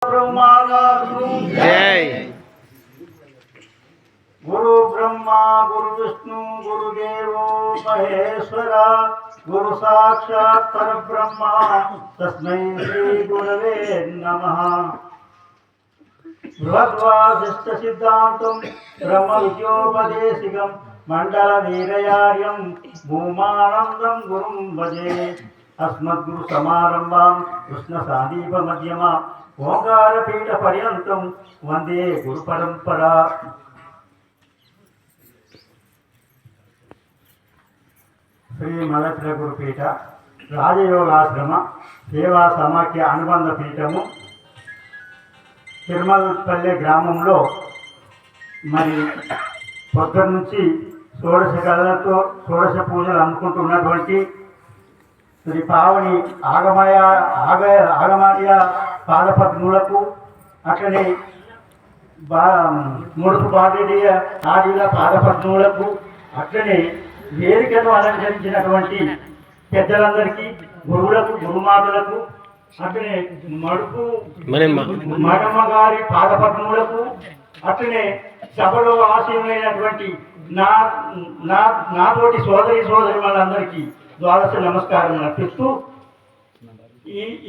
जय गुरु ब्रह्मा गुरु विष्णु गुरुदेवो महेश्वरा गुरु साक्षात् परब्रह्म तस्मै श्री गुरवे नमः। बृहद्वासिष्ठ सिद्धान्तं ब्रह्म विद्योपदेशिकं मंडल वीरयार्यं भूमानंदं गुरुं भजे। अस्मद्गुरु समारंभां कृष्ण सादीप मध्यमा ओंकार पीठ पर्यंतं वंदे गुरु परंपरा। శ్రీ మలత్ర గురుపీఠ రాజయోగాశ్రమ సేవా సమాఖ్య అనుబంధ పీఠము తిరుమలపల్లె గ్రామంలో మరి పొద్దున్న నుంచి షోడశ కళలతో షోడశ పూజలు అందుకుంటున్నటువంటి శ్రీ పావని ఆగమాయ పాదపద్ములకు అట్లనే ముడుపు బాగేడియ ఆడిల పాదపద్ములకు అట్లనే వేదికను అలంకరించినటువంటి పెద్దలందరికీ గురువులకు గురుమాతలకు అట్లనే మడుపు మడమ్మ గారి పాదపద్ములకు అట్లనే సభలో ఆశీనులైనటువంటి నాతోటి సోదరి వాళ్ళందరికీ ద్వాదశ నమస్కారం అర్పిస్తూ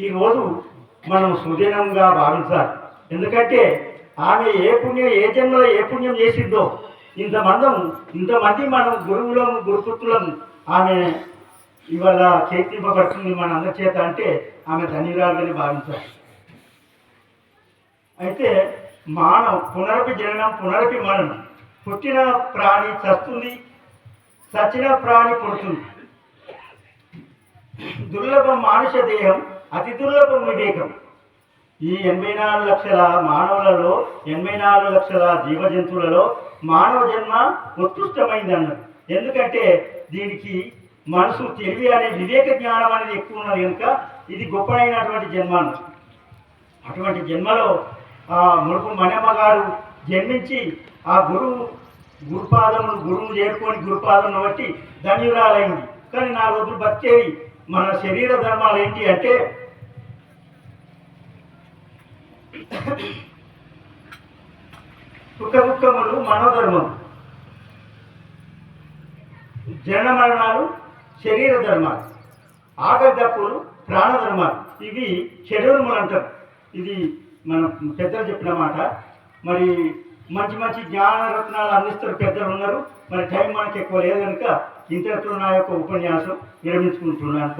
ఈరోజు మనం సుదినంగా భావించాలి. ఎందుకంటే ఆమె ఏ జన్మలో ఏ పుణ్యం చేసిందో ఇంతమంది మనం గురువులము గురుపుత్రులము ఆమె ఇవాళ చేతింపబడుతుంది మన అందరి చేత అంటే ఆమె ధన్యురాలని భావించాలి. అయితే మానవ పునరపి జననం పునరపి మరణం, పుట్టిన ప్రాణి చస్తుంది, చచ్చిన ప్రాణి పుడుతుంది. దుర్లభం మానుష దేహం, అతి దుర్లభం వివేకం. ఈ 84 లక్షల మానవులలో 84 లక్షల జీవజంతువులలో మానవ జన్మ ఉత్కృష్టమైంది అన్నారు. ఎందుకంటే దీనికి మనసు తెలివి అనే వివేక జ్ఞానం అనేది ఎక్కువ ఉన్నది కనుక ఇది గొప్పనైనటువంటి జన్మ అన్నారు. అటువంటి జన్మలో ఆ ముడుపు మనమ్మ గారు జన్మించి ఆ గురువును చేరుకొని గురుపాదమును బట్టి ధన్యురాలైంది. కానీ 4 రోజులు బతికేవి. మన శరీర ధర్మాలు ఏంటి అంటే సుఖదుఖములు మనోధర్మం, జనన మరణాలు శరీర ధర్మాలు, ఆకలి దప్పులు ప్రాణధర్మాలు. ఇవి షెడ్యూల్ములు అంటారు. ఇది మన పెద్దలు చెప్పిన మాట. మరి మంచి జ్ఞానరత్నాలు అందిస్తారు పెద్దలు ఉన్నారు. మరి టైం మనకి ఎక్కువ లేదు కనుక ఇంతటితో నా యొక్క ఉపన్యాసం విరమించుకుంటున్నాను.